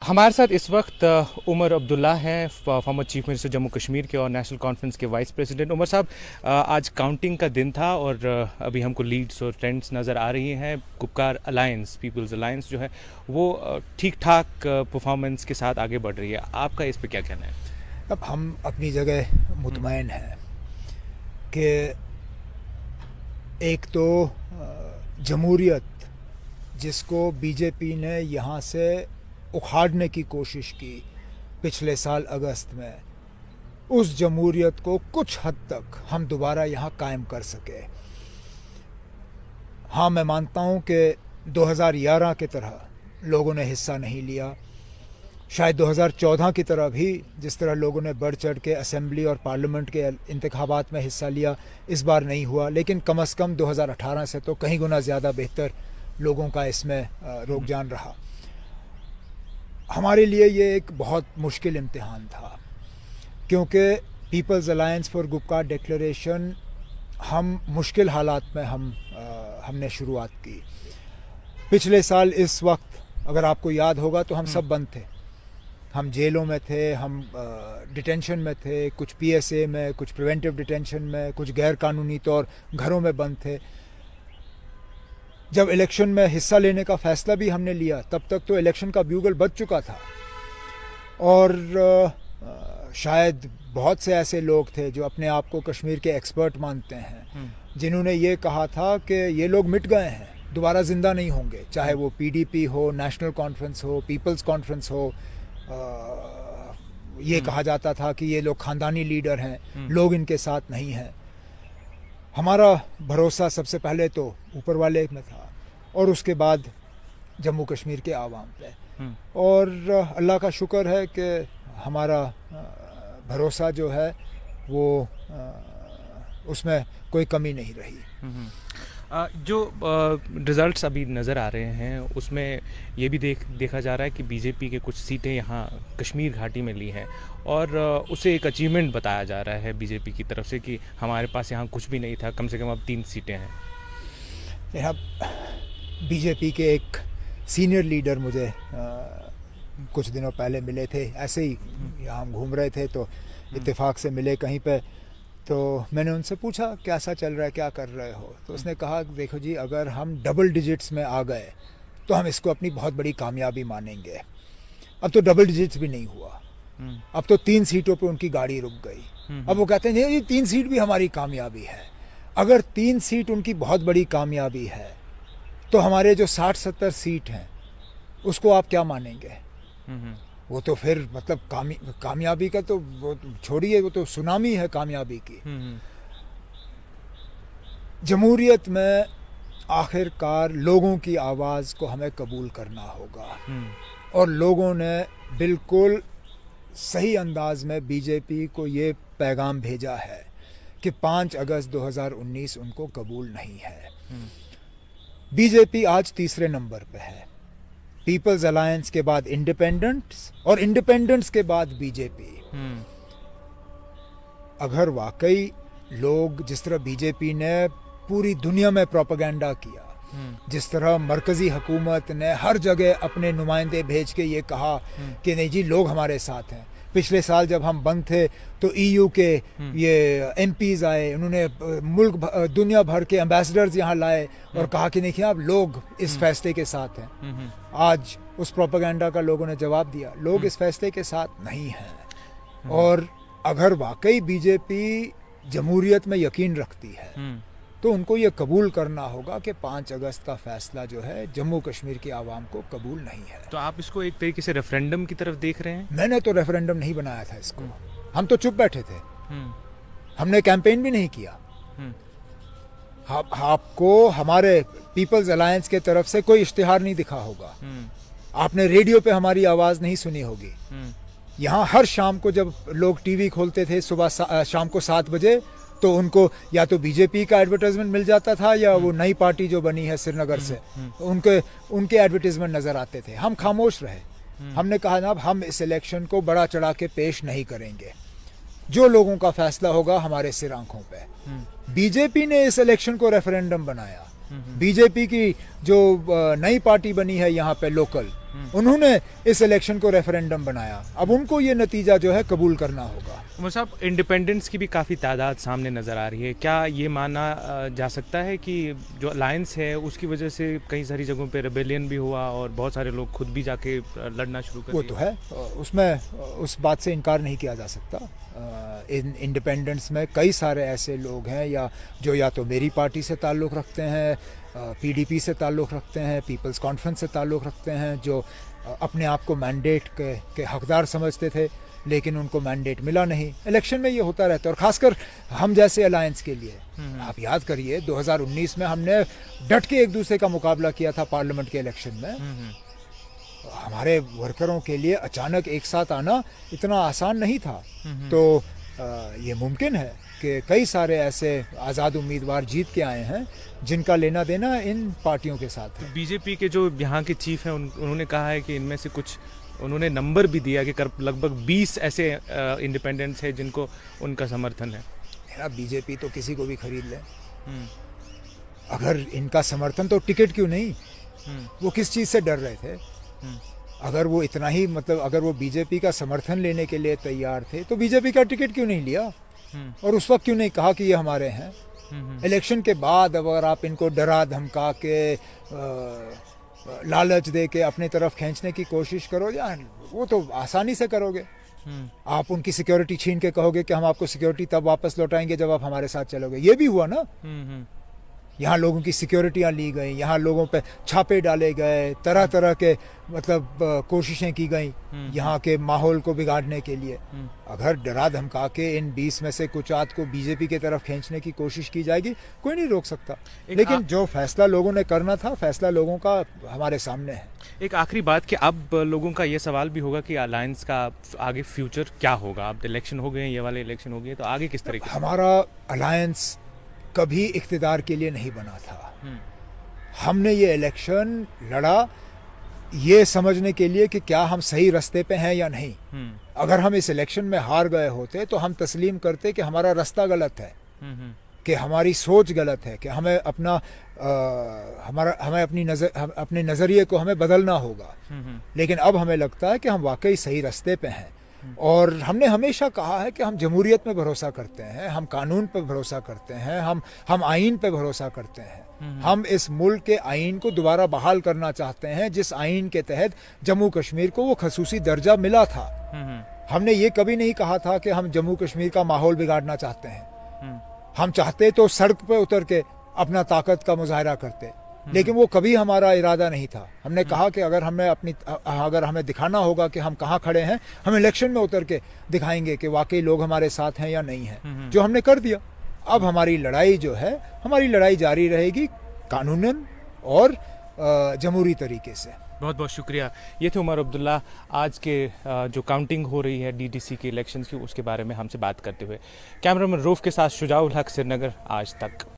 हमारे साथ इस वक्त उमर अब्दुल्ला हैं, former chief minister Jammu Kashmir के और नेशनल कॉन्फ्रेंस के वाइस प्रेसिडेंट। उमर साहब, आज काउंटिंग का दिन था और अभी हमको लीड्स और ट्रेंड्स नज़र आ रही हैं। गुपकार अलायंस, पीपल्स अलायंस जो है वो ठीक ठाक परफॉर्मेंस के साथ आगे बढ़ रही है। आपका इस पर क्या कहना है? अब हम अपनी जगह मुतमईन हैं कि एक तो जमहूरियत जिसको बीजेपी ने यहाँ से उखाड़ने की कोशिश की पिछले साल अगस्त में, उस जमहूरियत को कुछ हद तक हम दोबारा यहाँ कायम कर सके। हाँ, मैं मानता हूँ कि 2011 की तरह लोगों ने हिस्सा नहीं लिया, शायद 2014 की तरह भी जिस तरह लोगों ने बढ़ चढ़ के असेंबली और पार्लियामेंट के इंतखाबात में हिस्सा लिया, इस बार नहीं हुआ। लेकिन कम से कम 2018 से तो कहीं गुना ज़्यादा बेहतर लोगों का इसमें रुझान रहा। हमारे लिए ये एक बहुत मुश्किल इम्तिहान था, क्योंकि पीपल्स अलायंस फॉर गुपकार डिक्लेरेशन हम मुश्किल हालात में हमने शुरुआत की। पिछले साल इस वक्त अगर आपको याद होगा तो हम सब बंद थे, हम जेलों में थे, हम डिटेंशन में थे, कुछ पीएसए में, कुछ प्रिवेंटिव डिटेंशन में, कुछ गैर कानूनी तौर घरों में बंद थे। जब इलेक्शन में हिस्सा लेने का फ़ैसला भी हमने लिया, तब तक तो इलेक्शन का ब्यूगल बज चुका था और शायद बहुत से ऐसे लोग थे जो अपने आप को कश्मीर के एक्सपर्ट मानते हैं, जिन्होंने ये कहा था कि ये लोग मिट गए हैं, दोबारा ज़िंदा नहीं होंगे, चाहे वो पीडीपी हो, नेशनल कॉन्फ्रेंस हो, पीपल्स कॉन्फ्रेंस हो। ये कहा जाता था कि ये लोग ख़ानदानी लीडर हैं, लोग इनके साथ नहीं हैं। हमारा भरोसा सबसे पहले तो ऊपर वाले में था और उसके बाद जम्मू कश्मीर के आवाम पे। और अल्लाह का शुक्र है कि हमारा भरोसा जो है वो उसमें कोई कमी नहीं रही। जो रिज़ल्ट्स अभी नज़र आ रहे हैं उसमें ये भी देखा जा रहा है कि बीजेपी के कुछ सीटें यहाँ कश्मीर घाटी में ली हैं और उसे एक अचीवमेंट बताया जा रहा है बीजेपी की तरफ से कि हमारे पास यहाँ कुछ भी नहीं था, कम से कम अब 3 सीटें हैं। यहाँ बीजेपी के एक सीनियर लीडर मुझे कुछ दिनों पहले मिले थे, ऐसे ही यहाँ हम घूम रहे थे तो इत्तेफाक से मिले कहीं पे, तो मैंने उनसे पूछा कैसा चल रहा है, क्या कर रहे हो। तो उसने कहा देखो जी, अगर हम डबल डिजिट्स में आ गए तो हम इसको अपनी बहुत बड़ी कामयाबी मानेंगे। अब तो डबल डिजिट्स भी नहीं हुआ, अब तो 3 सीटों पे उनकी गाड़ी रुक गई। अब वो कहते हैं ये 3 सीट भी हमारी कामयाबी है। अगर 3 सीट उनकी बहुत बड़ी कामयाबी है तो हमारे जो 60-70 सीट हैं उसको आप क्या मानेंगे? वो तो फिर मतलब कामयाबी का तो वो छोड़िए, वो तो सुनामी है कामयाबी की। जमहूरियत में आखिरकार लोगों की आवाज़ को हमें कबूल करना होगा और लोगों ने बिल्कुल सही अंदाज में बीजेपी को ये पैगाम भेजा है कि 5 अगस्त 2019 उनको कबूल नहीं है। बीजेपी आज तीसरे नंबर पे है, पीपल्स अलायंस के बाद इंडिपेंडेंट्स और इंडिपेंडेंट्स के बाद बीजेपी। अगर वाकई लोग जिस तरह बीजेपी ने पूरी दुनिया में प्रोपेगेंडा किया, जिस तरह मरकजी हुकूमत ने हर जगह अपने नुमाइंदे भेज के ये कहा कि नहीं जी लोग हमारे साथ हैं। पिछले साल जब हम बंद थे तो ईयू के ये एमपीज़ आए, उन्होंने दुनिया भर के एम्बेसडर्स यहाँ लाए और कहा कि देखिए आप लोग इस फैसले के साथ हैं। आज उस प्रोपेगेंडा का लोगों ने जवाब दिया, लोग इस फैसले के साथ नहीं हैं। और अगर वाकई बीजेपी जमहूरियत में यकीन रखती है तो उनको ये कबूल करना होगा कि 5 अगस्त का फैसला जो है जम्मू कश्मीर की आवाम को कबूल नहीं है। तो आप इसको एक तरीके से रेफरेंडम की तरफ देख रहे हैं? मैंने तो रेफरेंडम नहीं बनाया था इसको, हम तो चुप बैठे थे, हमने कैंपेन भी नहीं किया। आपको हमारे पीपल्स अलायंस के तरफ से कोई इश्तिहार नहीं दिखा होगा, आपने रेडियो पे हमारी आवाज़ नहीं सुनी होगी। यहाँ हर शाम को जब लोग टीवी खोलते थे सुबह शाम को 7 बजे तो उनको या तो बीजेपी का एडवर्टाइजमेंट मिल जाता था या वो नई पार्टी जो बनी है श्रीनगर से उनके एडवर्टाइजमेंट नज़र आते थे। हम खामोश रहे, हमने कहा ना हम इस इलेक्शन को बड़ा चढ़ा के पेश नहीं करेंगे, जो लोगों का फैसला होगा हमारे सिर आंखों पे। बीजेपी ने इस इलेक्शन को रेफरेंडम बनाया, बीजेपी की जो नई पार्टी बनी है यहाँ पे लोकल, उन्होंने इस इलेक्शन को रेफरेंडम बनाया, अब उनको ये नतीजा जो है कबूल करना होगा। उमर साहब, इंडिपेंडेंट्स की भी काफ़ी तादाद सामने नज़र आ रही है, क्या ये माना जा सकता है कि जो अलायंस है उसकी वजह से कई सारी जगहों पे रेबेलियन भी हुआ और बहुत सारे लोग खुद भी जाके लड़ना शुरू कर वो दिए? तो है, उसमें उस बात से इनकार नहीं किया जा सकता। इन इंडिपेंडेंट्स में कई सारे ऐसे लोग हैं या तो मेरी पार्टी से ताल्लुक़ रखते हैं, पीडीपी से ताल्लुक़ रखते हैं, पीपल्स कॉन्फ्रेंस से ताल्लुक़ रखते हैं, जो अपने आप को मैंडेट के हकदार समझते थे लेकिन उनको मैंडेट मिला नहीं। इलेक्शन में ये होता रहता है, और ख़ासकर हम जैसे अलायंस के लिए। आप याद करिए 2019 में हमने डट के एक दूसरे का मुकाबला किया था पार्लियामेंट के इलेक्शन में। हमारे वर्करों के लिए अचानक एक साथ आना इतना आसान नहीं था। तो ये मुमकिन है कि कई सारे ऐसे आज़ाद उम्मीदवार जीत के आए हैं जिनका लेना देना इन पार्टियों के साथ है। बीजेपी के जो यहाँ के चीफ हैं उन्होंने कहा है कि इनमें से कुछ, उन्होंने नंबर भी दिया कि लगभग 20 ऐसे इंडिपेंडेंट्स हैं जिनको उनका समर्थन है। मेरा बीजेपी तो किसी को भी खरीद ले, अगर इनका समर्थन तो टिकट क्यों नहीं? वो किस चीज़ से डर रहे थे? अगर वो इतना ही अगर वो बीजेपी का समर्थन लेने के लिए तैयार थे तो बीजेपी का टिकट क्यों नहीं लिया और उस वक्त क्यों नहीं कहा कि ये हमारे हैं? इलेक्शन के बाद अगर आप इनको डरा धमका के लालच दे के अपने तरफ खींचने की कोशिश करो, यार वो तो आसानी से करोगे। आप उनकी सिक्योरिटी छीन के कहोगे कि हम आपको सिक्योरिटी तब वापस लौटाएंगे जब आप हमारे साथ चलोगे। ये भी हुआ ना, यहाँ लोगों की सिक्योरिटियाँ ली गई, यहाँ लोगों पे छापे डाले गए, तरह तरह के कोशिशें की गई यहाँ के माहौल को बिगाड़ने के लिए। अगर डरा धमका के इन 20 में से कुछ आध को बीजेपी की तरफ खींचने की कोशिश की जाएगी, कोई नहीं रोक सकता। लेकिन जो फैसला लोगों ने करना था, फैसला लोगों का हमारे सामने है। एक आखिरी बात कि अब लोगों का ये सवाल भी होगा कि अलायंस का आगे फ्यूचर क्या होगा। अब इलेक्शन हो गए, ये वाले इलेक्शन हो गए, तो आगे किस तरीके? हमारा अलायंस कभी इख्तिदार के लिए नहीं बना था। हमने ये इलेक्शन लड़ा ये समझने के लिए कि क्या हम सही रास्ते पे हैं या नहीं। अगर हम इस इलेक्शन में हार गए होते तो हम तस्लीम करते कि हमारा रास्ता गलत है, कि हमारी सोच गलत है, कि हमें अपने नज़रिए को हमें बदलना होगा। लेकिन अब हमें लगता है कि हम वाकई सही रास्ते पे हैं। और हमने हमेशा कहा है कि हम जमहूरियत पे भरोसा करते हैं, हम कानून पे भरोसा करते हैं, हम आइन पे भरोसा करते हैं। हम इस मुल्क के आइन को दोबारा बहाल करना चाहते हैं, जिस आइन के तहत जम्मू कश्मीर को वो खसूसी दर्जा मिला था। हमने ये कभी नहीं कहा था कि हम जम्मू कश्मीर का माहौल बिगाड़ना चाहते हैं। हम चाहते तो सड़क पे उतर के अपना ताकत का मुजाहरा करते, लेकिन वो कभी हमारा इरादा नहीं था। हमने कहा कि अगर हमें दिखाना होगा कि हम कहाँ खड़े हैं, हम इलेक्शन में उतर के दिखाएंगे कि वाकई लोग हमारे साथ हैं या नहीं हैं, जो हमने कर दिया। अब हमारी लड़ाई जो है, हमारी लड़ाई जारी रहेगी कानूनन और जमहूरी तरीके से। बहुत बहुत शुक्रिया। ये थे उमर अब्दुल्ला, आज के जो काउंटिंग हो रही है डीडीसी के इलेक्शंस की, उसके बारे में हमसे बात करते हुए। कैमरामैन रूफ के साथ शुजाउल हक, श्रीनगर, आज तक।